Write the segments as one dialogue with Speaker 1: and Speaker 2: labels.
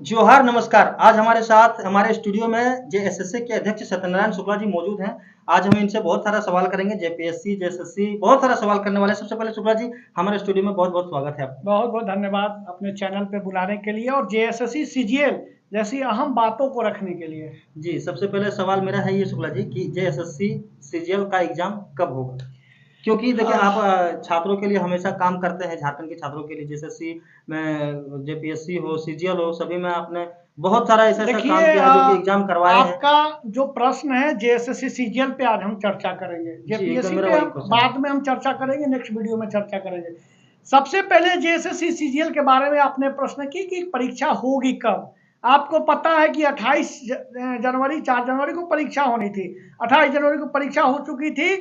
Speaker 1: जोहार नमस्कार। आज हमारे साथ हमारे स्टूडियो में जेएसएससी के अध्यक्ष सत्यनारायण शुक्ला जी मौजूद हैं। आज हम इनसे बहुत सारा सवाल करेंगे, जेपीएससी जेएसएससी बहुत सारा सवाल करने वाले हैं। सबसे पहले शुक्ला जी, हमारे स्टूडियो में बहुत बहुत स्वागत है आपका।
Speaker 2: बहुत बहुत धन्यवाद अपने चैनल पे बुलाने के लिए और जेएसएससी सीजीएल जैसी अहम बातों को रखने के लिए।
Speaker 1: जी, सबसे पहले सवाल मेरा है ये शुक्ला जी कि जेएसएससी सीजीएल का एग्जाम कब होगा? क्योंकि देखिए आप छात्रों के लिए हमेशा काम करते हैं, झारखंड के छात्रों के लिए जेएसएससी में जेपीएससी हो सीजीएल हो सभी में आपने बहुत सारा ऐसा काम
Speaker 2: देखिए
Speaker 1: किया है जो कि एग्जाम करवाए हैं।
Speaker 2: आपका जो प्रश्न है जेएसएससी सीजीएल पे आज हम चर्चा करेंगे,
Speaker 1: जी, एकदम
Speaker 2: जेपीएससी
Speaker 1: मेरा
Speaker 2: पे
Speaker 1: वही
Speaker 2: हम
Speaker 1: क्वेश्चन है।
Speaker 2: बाद में हम चर्चा करेंगे, नेक्स्ट वीडियो में चर्चा करेंगे। सबसे पहले जेएसएससी सीजीएल के बारे में आपने प्रश्न की कि परीक्षा होगी कब। आपको पता है कि 28 जनवरी 4 जनवरी को परीक्षा होनी थी। 28 जनवरी को परीक्षा हो चुकी थी।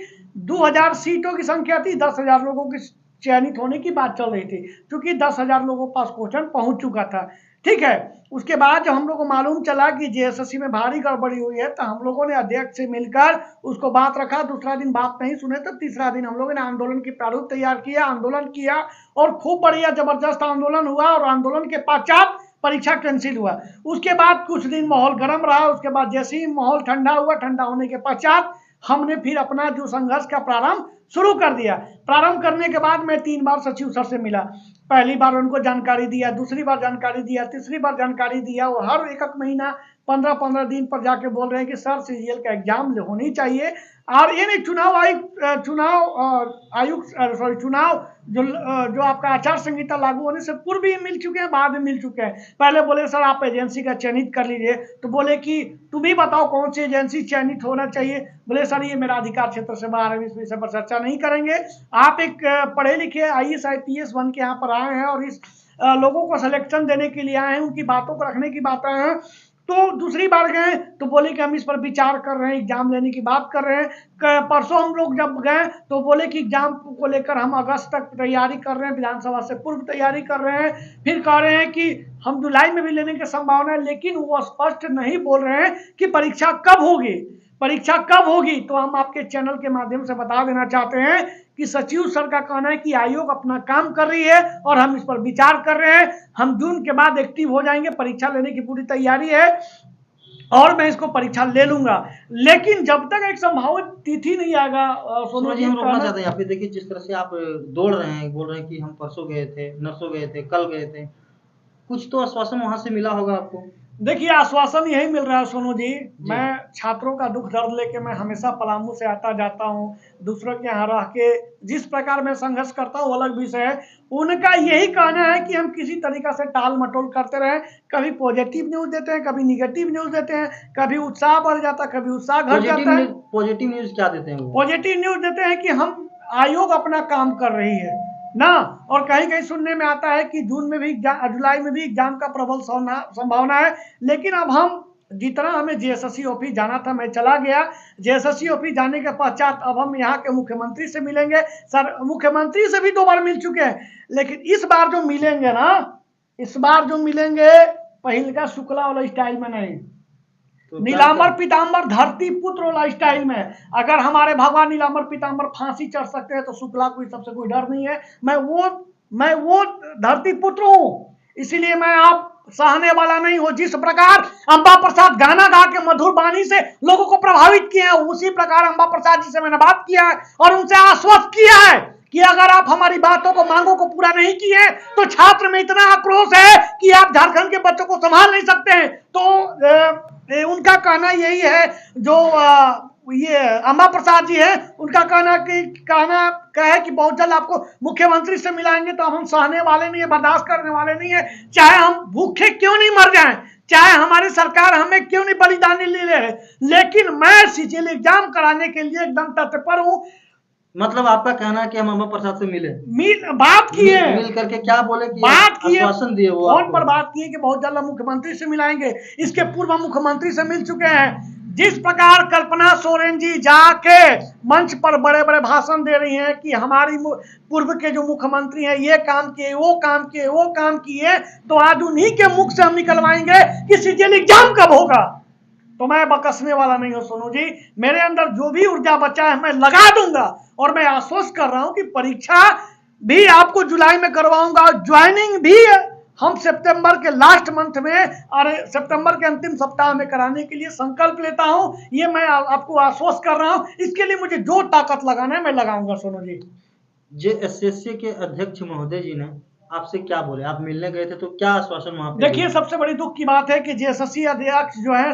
Speaker 2: 2000 सीटों की संख्या थी, 10,000 लोगों की चयनित होने की बात चल रही थी, क्योंकि 10,000 लोगों के पास क्वेश्चन पहुंच चुका था। ठीक है, उसके बाद जब हम लोग को मालूम चला कि जेएसएससी में भारी गड़बड़ी हुई है, तो हम लोगों ने अध्यक्ष से मिलकर उसको बात रखा। दूसरा दिन बात नहीं सुने तो तीसरा दिन हम लोगों ने आंदोलन की प्रारूप तैयार किया, आंदोलन किया और खूब बढ़िया जबरदस्त आंदोलन हुआ और आंदोलन के पश्चात परीक्षा कैंसिल हुआ। उसके बाद कुछ दिन माहौल गर्म रहा, उसके बाद जैसे ही माहौल ठंडा हुआ, ठंडा होने के पश्चात हमने फिर अपना जो संघर्ष का प्रारंभ शुरू कर दिया। प्रारंभ करने के बाद मैं 3 बार सचिव सर से मिला। पहली बार उनको जानकारी दिया, दूसरी बार जानकारी दिया, तीसरी बार जानकारी दिया। वो हर एक महीना 15-15 दिन पर जाके बोल रहे हैं कि सर सीजीएल का एग्जाम होनी चाहिए। और ये नहीं चुनाव जो आपका आचार संहिता लागू होने से पूर्व भी मिल चुके हैं, बाद में मिल चुके हैं। पहले बोले सर आप एजेंसी का चयनित कर लीजिए, तो बोले कि तुम ही बताओ कौन सी एजेंसी चयनित होना चाहिए। बोले सर ये मेरा अधिकार क्षेत्र से बाहर है, इस विषय पर चर्चा नहीं करेंगे। आप एक पढ़े लिखे आईएएस आईपीएस बन के यहाँ पर आए हैं और इस लोगों को सिलेक्शन देने के लिए आए हैं, उनकी बातों को रखने की बात आए हैं। तो दूसरी बार गए तो बोले कि हम इस पर विचार कर रहे हैं, एग्जाम लेने की बात कर रहे हैं। परसों हम लोग जब गए तो बोले कि एग्जाम को लेकर हम अगस्त तक तैयारी कर रहे हैं, विधानसभा से पूर्व तैयारी कर रहे हैं। फिर कह रहे हैं कि हम जुलाई में भी लेने की संभावना है, लेकिन वो स्पष्ट नहीं बोल रहे हैं कि परीक्षा कब होगी। परीक्षा कब होगी तो हम आपके चैनल के माध्यम से बता देना चाहते हैं कि सचिव सर का कहना है कि आयोग अपना काम कर रही है और हम इस पर विचार कर रहे हैं। हम जून के बाद एक्टिव हो जाएंगे, परीक्षा लेने की पूरी तैयारी है और मैं इसको परीक्षा ले लूंगा। लेकिन जब तक एक संभावित तिथि नहीं आएगा
Speaker 1: सोनू जी, हम रोकना चाहते हैं यहाँ पे। देखिए जिस तरह से आप दौड़ रहे हैं, बोल रहे हैं कि हम परसों गए थे, नरसों गए थे, कल गए थे, कुछ तो आश्वासन वहां से मिला होगा आपको।
Speaker 2: देखिए आश्वासन यही मिल रहा है सोनू जी। मैं छात्रों का दुख दर्द लेके मैं हमेशा पलामू से आता जाता हूँ, दूसरों के यहाँ रह के जिस प्रकार मैं संघर्ष करता हूँ अलग विषय है। उनका यही कहना है कि हम किसी तरीका से टाल मटोल करते रहे। कभी पॉजिटिव न्यूज देते हैं, कभी निगेटिव न्यूज देते हैं, कभी उत्साह बढ़ जाता है, कभी उत्साह घट जाता है।
Speaker 1: पॉजिटिव न्यूज क्या देते हैं?
Speaker 2: पॉजिटिव न्यूज देते हैं कि हम आयोग अपना काम कर रही है ना, और कहीं कहीं सुनने में आता है कि जून में भी जुलाई में भी एग्जाम का प्रबल संभावना है। लेकिन अब हम जितना हमें जेएसएससी ऑफिस जाना था मैं चला गया। जेएसएससी ऑफिस जाने के पश्चात अब हम यहाँ के मुख्यमंत्री से मिलेंगे। सर मुख्यमंत्री से भी 2 बार मिल चुके हैं, लेकिन इस बार जो मिलेंगे ना, इस बार जो मिलेंगे पहले का शुक्ला वाला स्टाइल में नहीं, नीलांबर पीतांबर धरती पुत्र वाला स्टाइल में। अगर हमारे भगवान नीलांबर पीतांबर फांसी चढ़ सकते हैं तो शुक्ला को सबसे कोई डर नहीं है। मैं वो धरती पुत्र हूं, इसीलिए मैं आप सहने वाला नहीं हो। जिस प्रकार अंबा प्रसाद गाना गा के मधुर वाणी से लोगों को प्रभावित किया है, उसी प्रकार अंबा प्रसाद जी से मैंने बात किया है और उनसे आश्वस्त किया है कि अगर आप हमारी बातों को मांगों को पूरा नहीं किए तो छात्र में इतना आक्रोश है कि आप झारखंड के बच्चों को संभाल नहीं सकते हैं। तो उनका कहना यही है, जो ये अंबा प्रसाद जी है उनका कहना है कि बहुत जल्द आपको मुख्यमंत्री से मिलाएंगे। तो हम सहने वाले नहीं है, बर्दाश्त करने वाले नहीं है, चाहे हम भूखे क्यों नहीं मर जाएं, चाहे हमारी सरकार हमें क्यों नहीं बलिदानी ले ले। लेकिन मैं सीजीएल एग्जाम कराने के लिए एकदम तत्पर हूं।
Speaker 1: मतलब आपका कहना है कि हम अंबा प्रसाद से
Speaker 2: बात किए,
Speaker 1: मिल करके क्या बोले कि
Speaker 2: बात किए,
Speaker 1: आश्वासन दिए, वो
Speaker 2: फोन पर बात किए कि बहुत जल्द मुख्यमंत्री से मिलाएंगे। इसके पूर्व मुख्यमंत्री से मिल चुके हैं। जिस प्रकार कल्पना सोरेन जी जाके मंच पर बड़े बड़े भाषण दे रही हैं कि हमारी पूर्व के जो मुख्यमंत्री हैं ये काम किए, वो काम किए, वो काम किए, तो आज उन्हीं के मुख से हम निकलवाएंगे कि सीजीएल एग्जाम कब होगा। तो मैं बकसने वाला नहीं हूं सोनू जी, मेरे अंदर जो भी ऊर्जा बचा है मैं लगा दूंगा और मैं आश्वस्त कर रहा हूं कि परीक्षा भी आपको जुलाई में करवाऊंगा, ज्वाइनिंग भी हम सितंबर के लास्ट मंथ में और सितंबर के अंतिम सप्ताह में कराने के लिए संकल्प लेता हूं। ये मैं आपको आश्वस्त कर रहा हूं। इसके लिए मुझे जो ताकत लगाना है मैं लगाऊंगा। सोनू जी,
Speaker 1: जेएसएससी के अध्यक्ष महोदय जी ने आपसे क्या बोले? आप मिलने गए थे तो क्या आश्वासन वहां पे
Speaker 2: देखिए,
Speaker 1: दिया?
Speaker 2: सबसे बड़ी दुख की बात है कि जेएसएससी अध्यक्ष जो है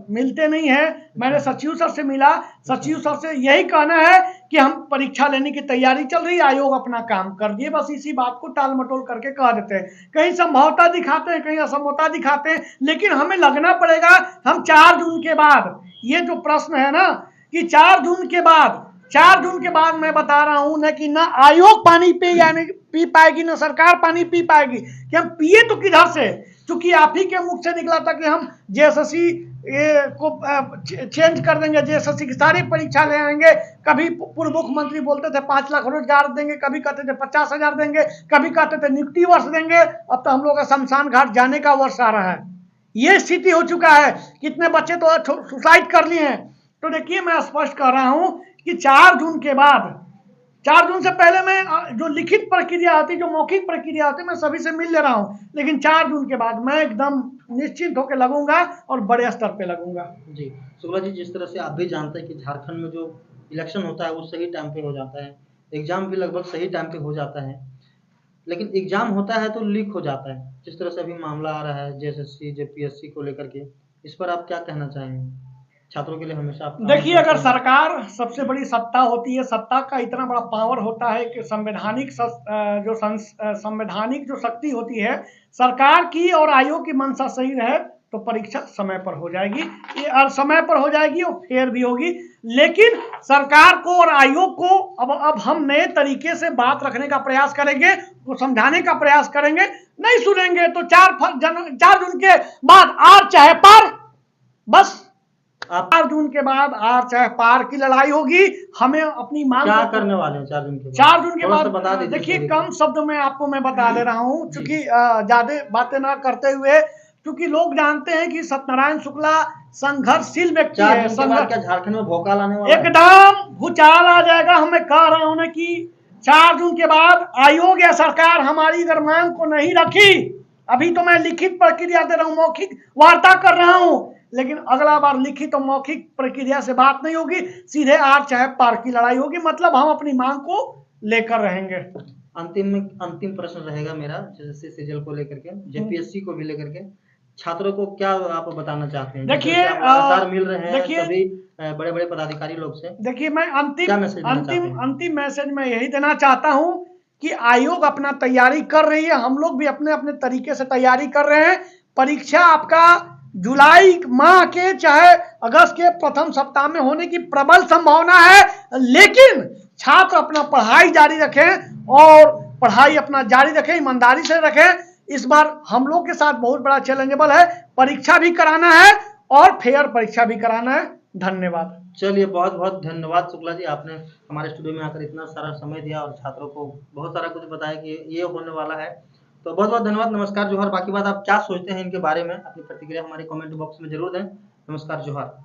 Speaker 2: मिलते नहीं है। मैंने सचिव सर से मिला। सचिव सर से यही कहना है कि हम परीक्षा लेने की तैयारी चल रही है, आयोग अपना काम कर दिए, बस इसी बात को टाल मटोल करके कह देते हैं। कहीं समझौता दिखाते हैं, कहीं असमझौता दिखाते हैं, लेकिन हमें लगना पड़ेगा। हम 4 जून के बाद, ये जो प्रश्न है ना कि 4 जून के बाद मैं बता रहा हूं न कि ना आयोग पानी पी पाएगी, ना सरकार पानी पी पाएगी। कि हम पिए तो किधर से? क्योंकि आप ही के मुख से निकला था कि हम जेएसएससी को चेंज कर देंगे, जेएसएससी की सारी परीक्षा ले आएंगे। कभी पूर्व मुख्यमंत्री बोलते थे 5 लाख रोजगार देंगे, कभी कहते थे 50,000 देंगे, कभी कहते थे नियुक्ति वर्ष देंगे। अब तो हम लोग का शमशान घाट जाने का वर्ष आ रहा है। ये स्थिति हो चुका है। कितने बच्चे तो सुसाइड कर लिए हैं। तो देखिए, मैं स्पष्ट कर रहा हूं कि 4 जून के बाद, 4 जून से पहले मैं जो लिखित प्रक्रिया होती, जो मौखिक प्रक्रिया होती, मैं सभी से मिल ले रहा हूं। लेकिन 4 जून के बाद मैं एकदम निश्चिंत होकर लगूंगा और बड़े स्तर पे लगूंगा।
Speaker 1: जी शुक्ला जी, जिस तरह से आप भी जानते हैं कि झारखंड में जो इलेक्शन होता है वो सही टाइम पे हो जाता है, एग्जाम भी लगभग सही टाइम पे हो जाता है, लेकिन एग्जाम होता है तो लीक हो जाता है। जिस तरह से अभी मामला आ रहा है जेएसएससी जेपीएससी को लेकर के, इस पर आप क्या कहना चाहेंगे? छात्रों के लिए हमेशा आप
Speaker 2: देखिए, अगर सरकार सबसे बड़ी सत्ता होती है, सत्ता का इतना बड़ा पावर होता है कि संवैधानिक जो शक्ति होती है सरकार की और आयोग की मंशा सही रहे तो परीक्षा समय पर हो जाएगी। ये और समय पर हो जाएगी और फेयर भी होगी। लेकिन सरकार को और आयोग को अब हम नए तरीके से बात रखने का प्रयास करेंगे, तो समझाने का प्रयास करेंगे। नहीं सुनेंगे तो 4 जून के बाद आर चाहे पार, बस 4 जून के बाद आर चाहे पार की लड़ाई होगी। हमें अपनी मांग
Speaker 1: क्या करने वाले हैं 4 जून के बाद?
Speaker 2: 4 जून के
Speaker 1: थोड़ा सा
Speaker 2: बाद
Speaker 1: बता दीजिए
Speaker 2: देखिए,
Speaker 1: सभी
Speaker 2: कम
Speaker 1: को।
Speaker 2: शब्द में आपको मैं बता दे रहा हूं, क्योंकि ज्यादा बातें ना करते हुए, क्योंकि लोग जानते हैं कि सत्यनारायण शुक्ला संघर्षशील व्यक्ति
Speaker 1: 4
Speaker 2: है।
Speaker 1: जून के बाद क्या झारखंड में भोकाल आने वाला है?
Speaker 2: एकदम भूचाल आ जाएगा। हमें कह रहा हूं ना कि 4 जून के बाद आयोग या सरकार हमारी अगर मांग को नहीं रखी, अभी तो मैं लिखित प्रक्रिया दे रहा हूं, मौखिक वार्ता कर रहा हूं, लेकिन अगला बार लिखित और मौखिक प्रक्रिया से बात नहीं होगी, सीधे आर चाहे पार की लड़ाई होगी। मतलब हम अपनी मांग को लेकर रहेंगे।
Speaker 1: अंतिम प्रश्न रहेगा मेरा जेएसएससी सीजीएल को लेकर के, जेपीएससी को भी लेकर के, छात्रों को क्या आप बताना चाहते हैं?
Speaker 2: देखिए,
Speaker 1: लगातार मिल रहे हैं
Speaker 2: देखिए
Speaker 1: सभी बड़े बड़े पदाधिकारी लोग से।
Speaker 2: देखिए, मैं
Speaker 1: क्या मैसेज देना चाहते हैं?
Speaker 2: अंतिम मैसेज मैं यही देना चाहता हूं कि आयोग अपना तैयारी कर रही है, हम लोग भी अपने अपने तरीके से तैयारी कर रहे हैं। परीक्षा आपका जुलाई माह के चाहे अगस्त के प्रथम सप्ताह में होने की प्रबल संभावना है, लेकिन छात्र अपना पढ़ाई जारी रखें और पढ़ाई अपना जारी रखें, ईमानदारी से रखें। इस बार हम लोग के साथ बहुत बड़ा चैलेंजेबल है, परीक्षा भी कराना है और फेयर परीक्षा भी कराना है। धन्यवाद।
Speaker 1: चलिए, बहुत बहुत धन्यवाद शुक्ला जी, आपने हमारे स्टूडियो में आकर इतना सारा समय दिया और छात्रों को बहुत सारा कुछ बताया कि ये होने वाला है। तो बहुत बहुत धन्यवाद। नमस्कार, जोहार। बाकी बात आप क्या सोचते हैं इनके बारे में अपनी प्रतिक्रिया हमारे कमेंट बॉक्स में जरूर दें। नमस्कार, जोहार।